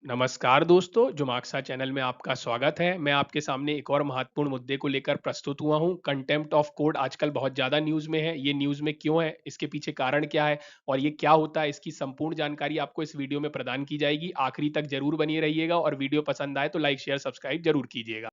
नमस्कार दोस्तों, जुमाक्सा चैनल में आपका स्वागत है। मैं आपके सामने एक और महत्वपूर्ण मुद्दे को लेकर प्रस्तुत हुआ हूँ। कंटेम्प्ट ऑफ कोर्ट आजकल बहुत ज़्यादा न्यूज़ में है। ये न्यूज़ में क्यों है? इसके पीछे कारण क्या है? और ये क्या होता है? इसकी संपूर्ण जानकारी आपको इस वीडियो में प्रदान की जाएगी। आखिरी तक ज़रूर बने रहिएगा और वीडियो पसंद आए तो लाइक, शेयर, सब्सक्राइब ज़रूर कीजिएगा।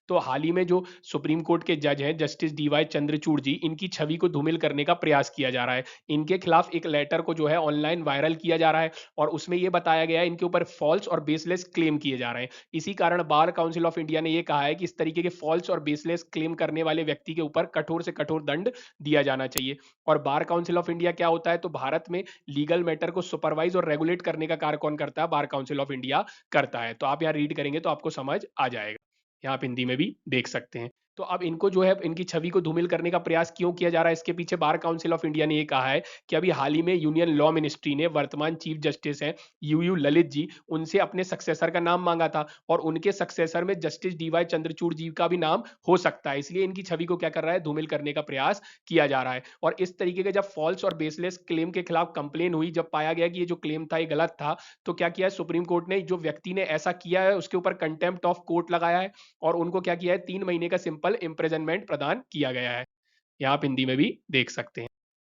तो हाल ही में जो सुप्रीम कोर्ट के जज हैं, जस्टिस डीवाई चंद्रचूड़ जी, इनकी छवि को धूमिल करने का प्रयास किया जा रहा है। इनके खिलाफ एक लेटर को जो है ऑनलाइन वायरल किया जा रहा है और उसमें ये बताया गया है इनके ऊपर फॉल्स और बेसलेस क्लेम किए जा रहे हैं। इसी कारण बार काउंसिल ऑफ इंडिया ने ये कहा है कि इस तरीके के फॉल्स और बेसलेस क्लेम करने वाले व्यक्ति के ऊपर कठोर से कठोर दंड दिया जाना चाहिए। और बार काउंसिल ऑफ इंडिया क्या होता है? तो भारत में लीगल मैटर को सुपरवाइज और रेगुलेट करने का कार्य कौन करता है? बार काउंसिल ऑफ इंडिया करता है। तो आप यहाँ रीड करेंगे तो आपको समझ आ जाएगा। यहाँ आप हिंदी में भी देख सकते हैं। तो अब इनको जो है इनकी छवि को धूमिल करने का प्रयास क्यों किया जा रहा है? इसके पीछे बार काउंसिल ऑफ इंडिया ने ये कहा है कि अभी हाल ही में यूनियन लॉ मिनिस्ट्री ने वर्तमान चीफ जस्टिस हैं यू ललित जी, उनसे अपने सक्सेसर का नाम मांगा था और उनके सक्सेसर में जस्टिस डीवाई चंद्रचूड़ जी का भी नाम हो सकता है। इसलिए इनकी छवि को क्या कर रहा है? धूमिल करने का प्रयास किया जा रहा है। और इस तरीके के जब फॉल्स और बेसलेस क्लेम के खिलाफ कंप्लेन हुई, जब पाया गया कि ये जो क्लेम था ये गलत था, तो क्या किया है सुप्रीम कोर्ट ने? जो व्यक्ति ने ऐसा किया है उसके ऊपर कंटेम्प्ट ऑफ कोर्ट लगाया है और उनको क्या किया है? 3 महीने का सिंपल इम्प्रिजनमेंट प्रदान किया गया है। यहाँ आप हिंदी में भी देख सकते हैं।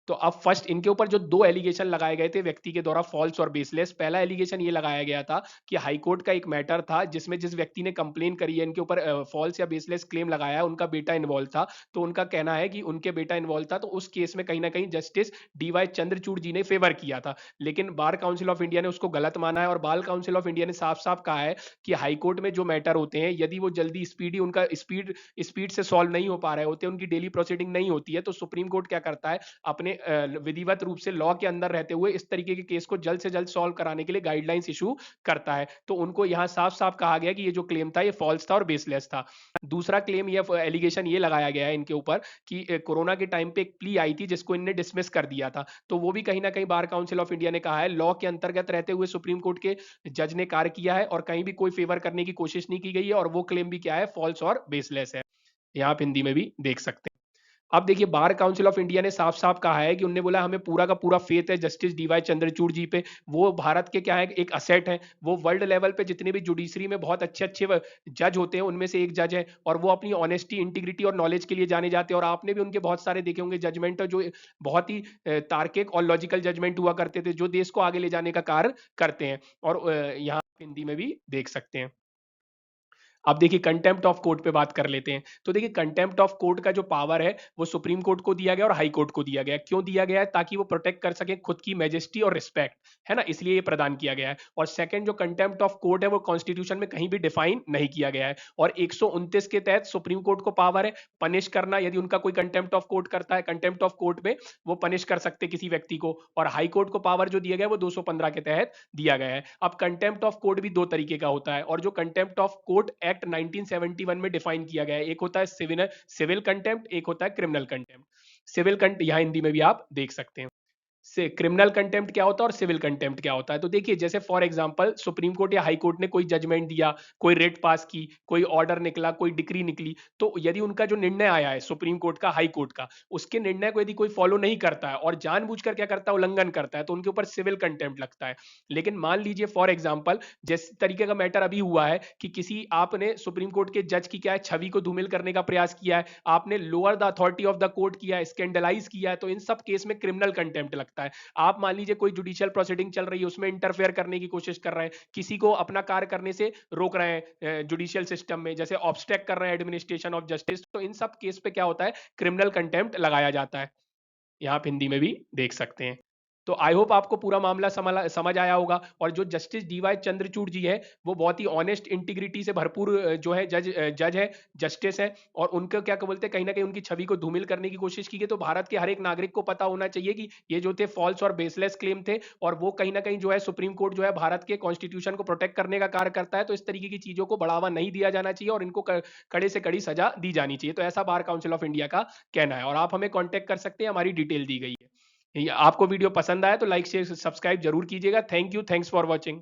तो अब फर्स्ट इनके ऊपर जो 2 एलिगेशन लगाए गए थे व्यक्ति के द्वारा फॉल्स और बेसलेस। पहला एलिगेशन ये लगाया गया था कि हाई कोर्ट का एक मैटर था जिसमें जिस व्यक्ति ने कंप्लेन करी है इनके ऊपर फॉल्स या बेसलेस क्लेम लगाया है, उनका बेटा इन्वॉल्व था। तो उनका कहना है कि उनके बेटा इन्वॉल्व था, तो उस केस में कहीं न कहीं जस्टिस डीवाई चंद्रचूड़ जी ने फेवर किया था। लेकिन बार काउंसिल ऑफ इंडिया ने उसको गलत माना है और बार काउंसिल ऑफ इंडिया ने साफ-साफ कहा है कि हाई कोर्ट में जो मैटर होते हैं, यदि वो जल्दी स्पीडी उनका स्पीड स्पीड से सॉल्व नहीं हो पा रहे होते, उनकी डेली प्रोसीडिंग नहीं होती है, तो सुप्रीम कोर्ट क्या करता है? अपने विधिवत रूप से लॉ के अंदर रहते हुए इस तरीके के केस को जल्द से जल्द सॉल्व कराने के लिए गाइडलाइंस इशू करता है। तो उनको यहाँ साफ-साफ कहा गया कि ये जो क्लेम था ये फॉल्स था और बेसलेस था। दूसरा क्लेम ये एलिगेशन ये लगाया गया है इनके ऊपर कि कोरोना के टाइम पे एक प्ली आई थी जिसको इनने डिसमिस कर दिया था। तो वो भी कहीं न कहीं बार काउंसिल ऑफ इंडिया ने कहा है लॉ के अंतर्गत रहते हुए सुप्रीम कोर्ट के जज ने कार्य किया है और कहीं भी कोई फेवर करने की कोशिश नहीं की गई है और वो क्लेम भी क्या है? फॉल्स और बेसलेस है। यहाँ आप हिंदी में भी देख सकते हैं। अब देखिए बार काउंसिल ऑफ इंडिया ने साफ-साफ कहा है कि उन्होंने बोला हमें पूरा का पूरा फेथ है जस्टिस डीवाई चंद्रचूड़ जी पे। वो भारत के क्या है एक एसेट है। वो वर्ल्ड लेवल पे जितने भी जुडिशरी में बहुत अच्छे-अच्छे व जज होते हैं उनमें से एक जज है और वो अपनी ऑनेस्टी, इंटीग्रिटी और नॉलेज के लिए जाने जाते हैं और आपने भी उनके बहुत सारे देखे होंगे जजमेंट जो बहुत ही तार्किक और लॉजिकल जजमेंट हुआ करते थे जो देश को आगे ले जाने का कार्य करते हैं। और यहाँ आप हिंदी में भी देख सकते हैं। अब देखिए कंटेम्प्ट ऑफ कोर्ट पे बात कर लेते हैं। तो देखिए कंटेम्प्ट ऑफ कोर्ट का जो पावर है वो सुप्रीम कोर्ट को दिया गया और हाई कोर्ट को दिया गया है। क्यों दिया गया है? ताकि वो प्रोटेक्ट कर सके खुद की मैजेस्टी और रिस्पेक्ट, है ना? इसलिए ये प्रदान किया गया है। और सेकंड जो कंटेम्प्ट ऑफ कोर्ट है वो कॉन्स्टिट्यूशन में कहीं भी डिफाइन नहीं किया गया है। और 129 के तहत सुप्रीम कोर्ट को पावर है पनिश करना, यदि उनका कोई कंटेम्प्ट ऑफ कोर्ट करता है, कंटेम्प्ट ऑफ कोर्ट में वो पनिश कर सकते किसी व्यक्ति को। और हाई कोर्ट को पावर जो दिया गया है वो 215 के तहत दिया गया है। अब कंटेम्प्ट ऑफ कोर्ट भी 2 तरीके का होता है और जो कंटेम्प्ट ऑफ कोर्ट एक्ट 1971 में डिफाइन किया गया है, एक होता है सिविल कंटेम्प्ट, एक होता है क्रिमिनल कंटेम्प्ट। सिविल कंट यहाँ हिंदी में भी आप देख सकते हैं। से क्रिमिनल कंटेम्प्ट क्या होता है और सिविल कंटेम्प्ट क्या होता है? तो देखिए जैसे फॉर एग्जांपल सुप्रीम कोर्ट या हाई कोर्ट ने कोई जजमेंट दिया, कोई रिट पास की, कोई ऑर्डर निकला, कोई डिक्री निकली, तो यदि उनका जो निर्णय आया है सुप्रीम कोर्ट का, हाई कोर्ट का, उसके निर्णय को यदि कोई फॉलो नहीं करता है और जानबूझकर क्या करता है? उल्लंघन करता है, तो उनके ऊपर सिविल कंटेम्प्ट लगता है। लेकिन मान लीजिए फॉर एग्जांपल जिस तरीके का मैटर अभी हुआ है कि किसी आपने सुप्रीम कोर्ट के जज की क्या है छवि को धूमिल करने का प्रयास किया है, आपने lower the authority of the court किया है, स्कैंडलाइज किया है, तो इन सब केस में क्रिमिनल कंटेम्प्ट लगता है। आप मान लीजिए कोई जुडिशियल प्रोसीडिंग चल रही है उसमें इंटरफेयर करने की कोशिश कर रहे हैं, किसी को अपना कार्य करने से रोक रहे हैं जुडिशियल सिस्टम में, जैसे ऑब्स्ट्रैक्ट कर रहे हैं एडमिनिस्ट्रेशन ऑफ जस्टिस, तो इन सब केस पे क्या होता है? क्रिमिनल कंटेम्प्ट लगाया जाता है। यहाँ आप हिंदी में भी देख सकते हैं। तो आई होप आपको पूरा मामला समझ आया होगा और जो जस्टिस डीवाई चंद्रचूड़ जी है वो बहुत ही ऑनेस्ट इंटीग्रिटी से भरपूर जो है जज है, जस्टिस है और उनको क्या बोलते हैं कहीं ना कहीं उनकी छवि को धूमिल करने की कोशिश की गई। तो भारत के हर एक नागरिक को पता होना चाहिए कि ये जो थे फॉल्स और बेसलेस क्लेम थे और वो कहीं ना कहीं जो है सुप्रीम कोर्ट जो है भारत के कॉन्स्टिट्यूशन को प्रोटेक्ट करने का कार्य करता है। तो इस तरीके की चीजों को बढ़ावा नहीं दिया जाना चाहिए और इनको कड़े से कड़ी सजा दी जानी चाहिए। तो ऐसा बार काउंसिल ऑफ इंडिया का कहना है और आप हमें कॉन्टेक्ट कर सकते हैं, हमारी डिटेल दी गई है। आपको वीडियो पसंद आया तो लाइक शेयर सब्सक्राइब जरूर कीजिएगा। Thank you, thanks for watching.